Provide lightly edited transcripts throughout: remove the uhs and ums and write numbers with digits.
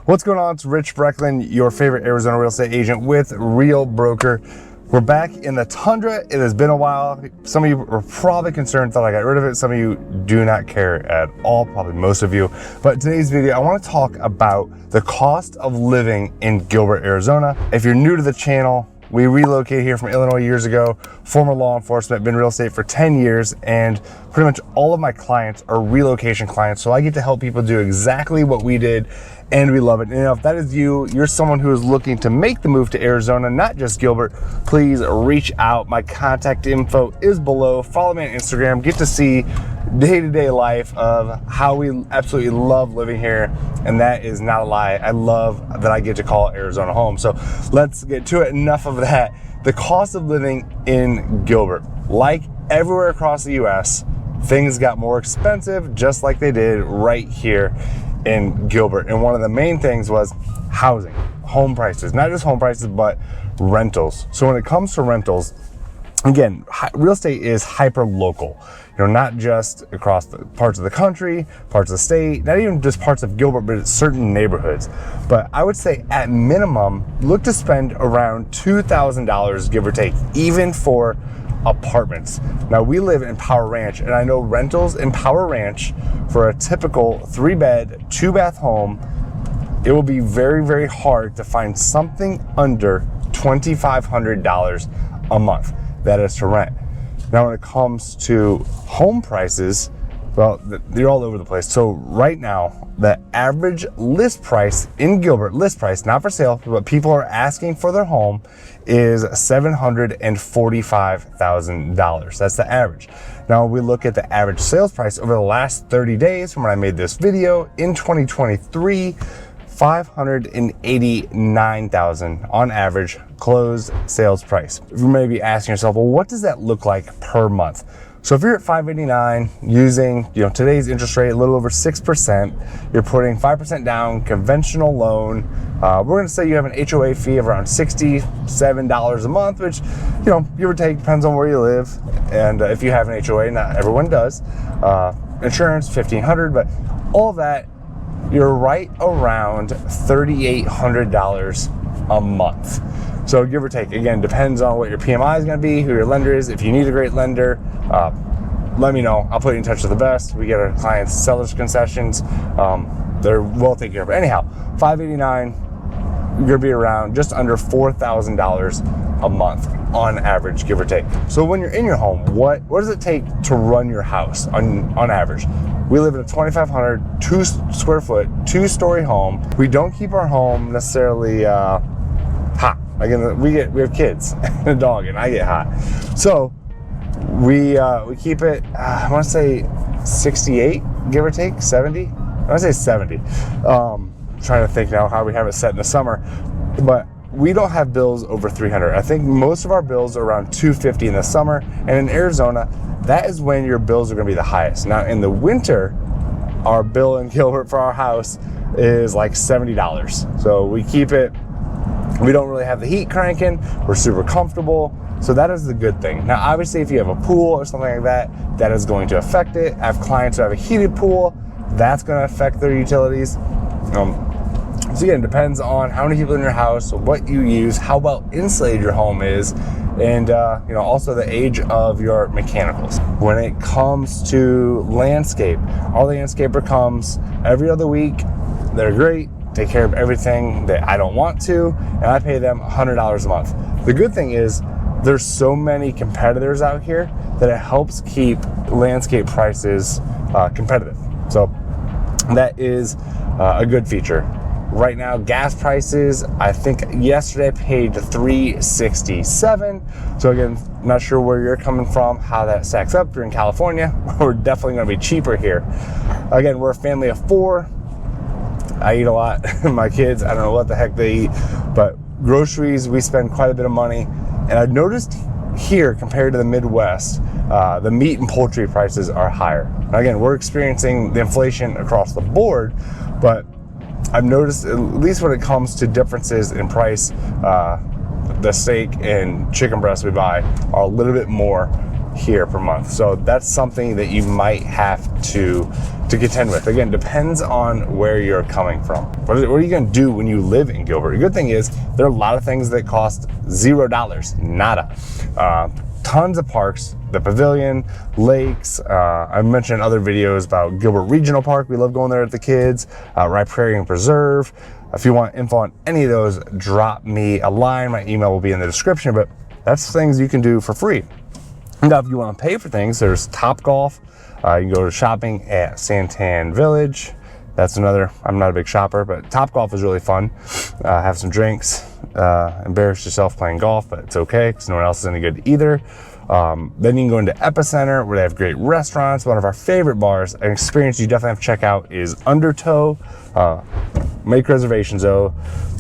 What's going on? It's Rich Brecklin, your favorite Arizona real estate agent with Real Broker. We're back in the tundra. It has been a while. Some of you are probably concerned that I got rid of it. Some of you do not care at all, probably most of you. But today's video, I want to talk about the cost of living in Gilbert, Arizona. If you're new to the channel, we relocated here from Illinois years ago, former law enforcement, been in real estate for 10 years, and pretty much all of my clients are relocation clients. So I get to help people do exactly what we did, and we love it. And if that is you, you're someone who is looking to make the move to Arizona, not just Gilbert, please reach out. My contact info is below. Follow me on Instagram. Get to see day-to-day life of how we absolutely love living here, and that is not a lie. I love that I get to call Arizona home. So let's get to it. Enough of that. The cost of living in Gilbert, like everywhere across the US, things got more expensive, just like they did right here in Gilbert. And one of the main things was housing, home prices, not just home prices, but rentals. So when it comes to rentals, again, real estate is hyper local. You know, not just across the parts of the country, parts of the state, not even just parts of Gilbert, but certain neighborhoods. But I would say at minimum, look to spend around $2,000, give or take, even for apartments. Now we live in Power Ranch, and I know rentals in Power Ranch for a typical 3-bed, 2-bath home, it will be very, very hard to find something under $2,500 a month. That is to rent. Now, when it comes to home prices, well, they're all over the place. So right now, the average list price in Gilbert, list price, not for sale, but people are asking for their home, is $745,000. That's the average. Now, we look at the average sales price over the last 30 days from when I made this video in 2023, $589,000 on average closed sales price. You may be asking yourself, well, what does that look like per month? So if you're at $589 using, today's interest rate, a little over 6%, you're putting 5% down, conventional loan. We're going to say you have an HOA fee of around $67 a month, which, give or take, depends on where you live. And if you have an HOA, not everyone does. Insurance, $1,500, but all of that, you're right around $3,800 a month. So give or take, again, depends on what your PMI is going to be, who your lender is. If you need a great lender, let me know. I'll put you in touch with the best. We get our clients seller's concessions. They're well taken care of. Anyhow, $589, you're going to be around just under $4,000 a month on average, give or take. So when you're in your home, what does it take to run your house on average? We live in a 2,500, 2-square-foot, 2-story home. We don't keep our home necessarily hot. Again, we have kids and a dog, and I get hot. So we keep it, I want to say 68, give or take, 70. I want to say 70. Trying to think now how we have it set in the summer, but we don't have bills over 300. I think most of our bills are around 250 in the summer, and in Arizona, that is when your bills are going to be the highest. Now in the winter, our bill in Gilbert for our house is like $70. So we keep it, we don't really have the heat cranking, we're super comfortable. So that is the good thing. Now obviously if you have a pool or something like that, that is going to affect it. I have clients who have a heated pool, that's going to affect their utilities. So again, it depends on how many people in your house, what you use, how well insulated your home is, and also the age of your mechanicals. When it comes to landscape, our landscaper comes every other week. They're great, take care of everything that I don't want to, and I pay them $100 a month. The good thing is there's so many competitors out here that it helps keep landscape prices competitive. So that is a good feature. Right now, gas prices, I think yesterday I paid $3.67. So again, not sure where you're coming from, how that stacks up. You're in California, we're definitely gonna be cheaper here. Again, we're a family of 4. I eat a lot. My kids, I don't know what the heck they eat, but groceries, we spend quite a bit of money. And I've noticed here, compared to the Midwest, the meat and poultry prices are higher. Now again, we're experiencing the inflation across the board, but I've noticed, at least when it comes to differences in price, the steak and chicken breasts we buy are a little bit more here per month. So that's something that you might have to contend with. Again, depends on where you're coming from. What are you going to do when you live in Gilbert? The good thing is there are a lot of things that cost $0, nada. Tons of parks, the pavilion, lakes. I mentioned in other videos about Gilbert Regional Park. We love going there with the kids. Riparian Preserve. If you want info on any of those, drop me a line. My email will be in the description, but that's things you can do for free. Now, if you want to pay for things, there's Topgolf. You can go to shopping at Santan Village. That's another, I'm not a big shopper, but Topgolf is really fun. Have some drinks, embarrass yourself playing golf, but it's okay because no one else is any good either. Then you can go into Epicenter where they have great restaurants. One of our favorite bars, an experience you definitely have to check out is Undertow. Make reservations though,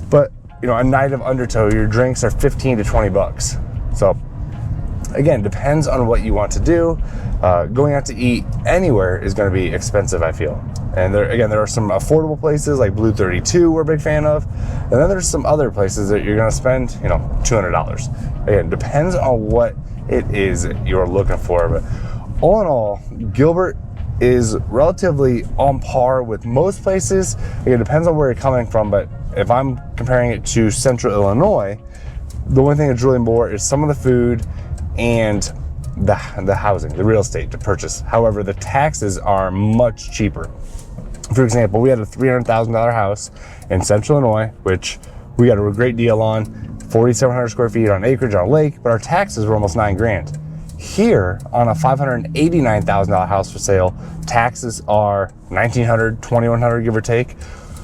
but you know, a night of Undertow, your drinks are 15 to 20 bucks. So again, depends on what you want to do. Going out to eat anywhere is going to be expensive, I feel. And there are some affordable places like Blue 32 we're a big fan of. And then there's some other places that you're going to spend, you know, $200. Again, depends on what it is you're looking for. But all in all, Gilbert is relatively on par with most places. Again, it depends on where you're coming from, but if I'm comparing it to Central Illinois, the only thing that's really more is some of the food and the housing, the real estate to purchase. However, the taxes are much cheaper. For example, we had a $300,000 house in Central Illinois, which we got a great deal on, 4,700 square feet on acreage on a lake, but our taxes were almost $9,000. Here, on a $589,000 house for sale, taxes are $1,900, $2,100, give or take.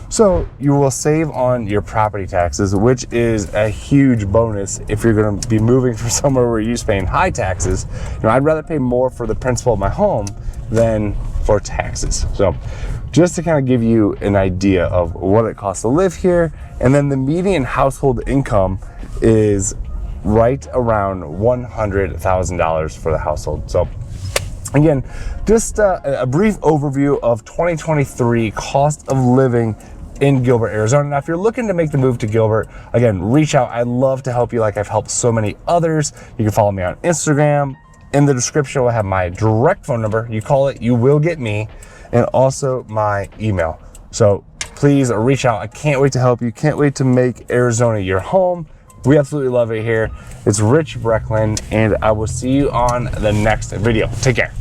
So you will save on your property taxes, which is a huge bonus if you're going to be moving from somewhere where you're used to paying high taxes. You know, I'd rather pay more for the principal of my home than for taxes. So just to kind of give you an idea of what it costs to live here, and then the median household income is right around $100,000 for the household. So again, just a brief overview of 2023 cost of living in Gilbert, Arizona. Now, if you're looking to make the move to Gilbert, again, reach out. I'd love to help you like I've helped so many others. You can follow me on Instagram. In the description, we'll have my direct phone number. You call it, you will get me, and also my email. So please reach out. I can't wait to help you. Can't wait to make Arizona your home. We absolutely love it here. It's Rich Brecklin, and I will see you on the next video. Take care.